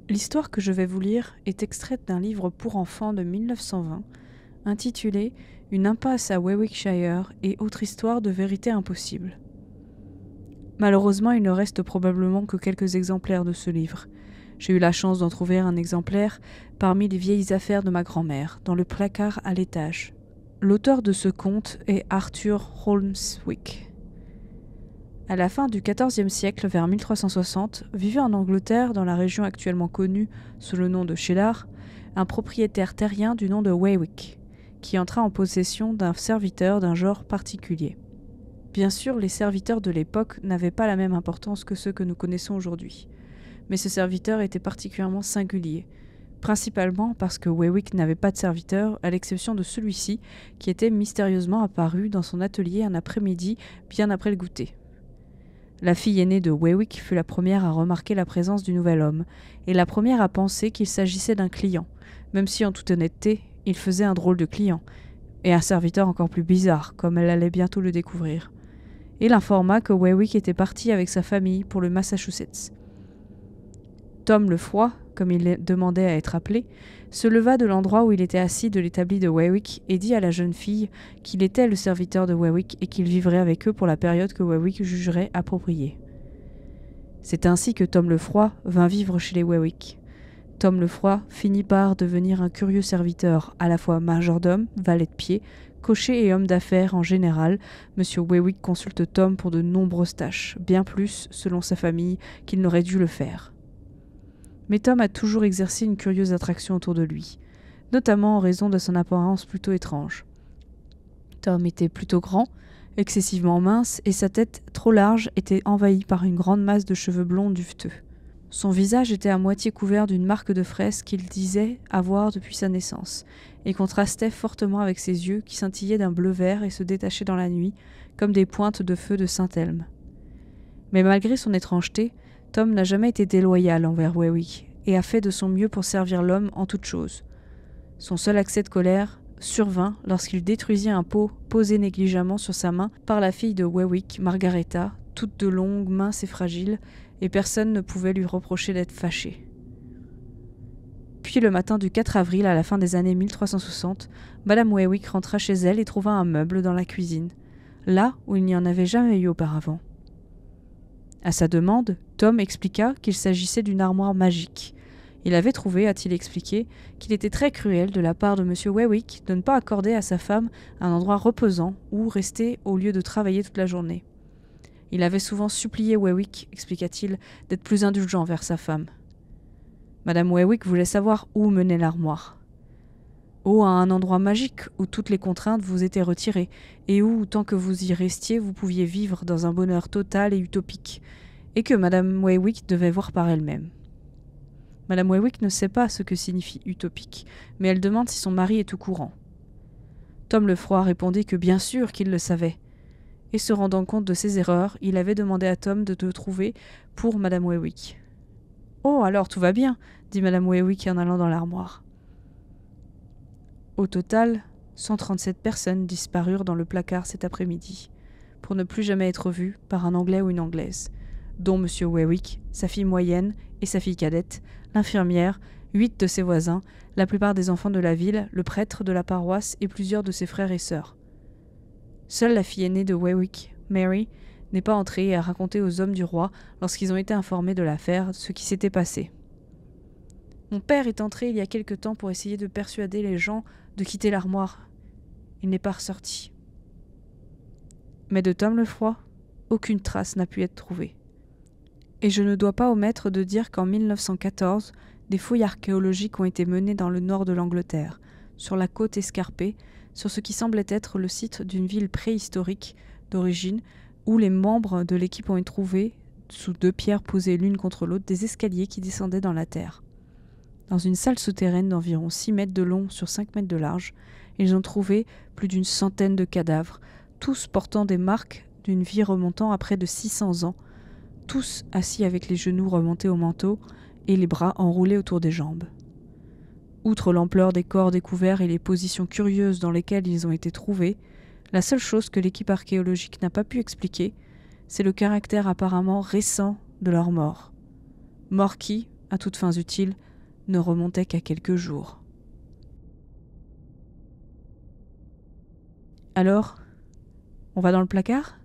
L'histoire que je vais vous lire est extraite d'un livre pour enfants de 1920, intitulé « Une impasse à Warwickshire et autre histoire de vérité impossible ». Malheureusement, il ne reste probablement que quelques exemplaires de ce livre. J'ai eu la chance d'en trouver un exemplaire parmi les vieilles affaires de ma grand-mère, dans le placard à l'étage. L'auteur de ce conte est Arthur Holmeswick. À la fin du XIVe siècle, vers 1360, vivait en Angleterre, dans la région actuellement connue sous le nom de Cheddar, un propriétaire terrien du nom de Warwick, qui entra en possession d'un serviteur d'un genre particulier. Bien sûr, les serviteurs de l'époque n'avaient pas la même importance que ceux que nous connaissons aujourd'hui, mais ce serviteur était particulièrement singulier, principalement parce que Warwick n'avait pas de serviteur, à l'exception de celui-ci qui était mystérieusement apparu dans son atelier un après-midi bien après le goûter. La fille aînée de Warwick fut la première à remarquer la présence du nouvel homme, et la première à penser qu'il s'agissait d'un client, même si en toute honnêteté, il faisait un drôle de client, et un serviteur encore plus bizarre, comme elle allait bientôt le découvrir. Et l'informa que Warwick était parti avec sa famille pour le Massachusetts. Tom le Froid, comme il demandait à être appelé, se leva de l'endroit où il était assis de l'établi de Warwick et dit à la jeune fille qu'il était le serviteur de Warwick et qu'il vivrait avec eux pour la période que Warwick jugerait appropriée. C'est ainsi que Tom le Froid vint vivre chez les Warwick. Tom le Froid finit par devenir un curieux serviteur, à la fois majordome, valet de pied, cocher et homme d'affaires en général. Monsieur Warwick consulte Tom pour de nombreuses tâches, bien plus, selon sa famille, qu'il n'aurait dû le faire. Mais Tom a toujours exercé une curieuse attraction autour de lui, notamment en raison de son apparence plutôt étrange. Tom était plutôt grand, excessivement mince, et sa tête, trop large, était envahie par une grande masse de cheveux blonds duveteux. Son visage était à moitié couvert d'une marque de fraise qu'il disait avoir depuis sa naissance, et contrastait fortement avec ses yeux qui scintillaient d'un bleu vert et se détachaient dans la nuit, comme des pointes de feu de Saint-Elme. Mais malgré son étrangeté, Tom n'a jamais été déloyal envers Warwick et a fait de son mieux pour servir l'homme en toutes choses. Son seul accès de colère survint lorsqu'il détruisit un pot posé négligemment sur sa main par la fille de Warwick, Margaretha, toute de longue, mince et fragile, et personne ne pouvait lui reprocher d'être fâché. Puis le matin du 4 avril, à la fin des années 1360, Madame Warwick rentra chez elle et trouva un meuble dans la cuisine, là où il n'y en avait jamais eu auparavant. À sa demande, Tom expliqua qu'il s'agissait d'une armoire magique. Il avait trouvé, a-t-il expliqué, qu'il était très cruel de la part de M. Warwick de ne pas accorder à sa femme un endroit reposant où rester au lieu de travailler toute la journée. Il avait souvent supplié Warwick, expliqua-t-il, d'être plus indulgent vers sa femme. Madame Warwick voulait savoir où menait l'armoire. Oh, à un endroit magique où toutes les contraintes vous étaient retirées et où, tant que vous y restiez, vous pouviez vivre dans un bonheur total et utopique, et que Madame Warwick devait voir par elle-même. Madame Warwick ne sait pas ce que signifie utopique, mais elle demande si son mari est au courant. Tom le Froid répondit que bien sûr qu'il le savait, et se rendant compte de ses erreurs, il avait demandé à Tom de te trouver pour Madame Warwick. « Oh, alors tout va bien !» dit Madame Warwick en allant dans l'armoire. Au total, 137 personnes disparurent dans le placard cet après-midi, pour ne plus jamais être vues par un Anglais ou une Anglaise, dont M. Warwick, sa fille moyenne et sa fille cadette, l'infirmière, 8 de ses voisins, la plupart des enfants de la ville, le prêtre de la paroisse et plusieurs de ses frères et sœurs. Seule la fille aînée de Warwick, Mary, n'est pas entrée et a raconté aux hommes du roi, lorsqu'ils ont été informés de l'affaire, ce qui s'était passé. Mon père est entré il y a quelque temps pour essayer de persuader les gens de quitter l'armoire. Il n'est pas ressorti. Mais de Tom le Froid, aucune trace n'a pu être trouvée. Et je ne dois pas omettre de dire qu'en 1914, des fouilles archéologiques ont été menées dans le nord de l'Angleterre, sur la côte escarpée, sur ce qui semblait être le site d'une ville préhistorique d'origine, où les membres de l'équipe ont trouvé, sous 2 pierres posées l'une contre l'autre, des escaliers qui descendaient dans la terre. Dans une salle souterraine d'environ 6 mètres de long sur 5 mètres de large, ils ont trouvé plus d'une centaine de cadavres, tous portant des marques d'une vie remontant à près de 600 ans, tous assis avec les genoux remontés au manteau et les bras enroulés autour des jambes. Outre l'ampleur des corps découverts et les positions curieuses dans lesquelles ils ont été trouvés, la seule chose que l'équipe archéologique n'a pas pu expliquer, c'est le caractère apparemment récent de leur mort. Mort qui, à toutes fins utiles, ne remontait qu'à quelques jours. Alors, on va dans le placard ?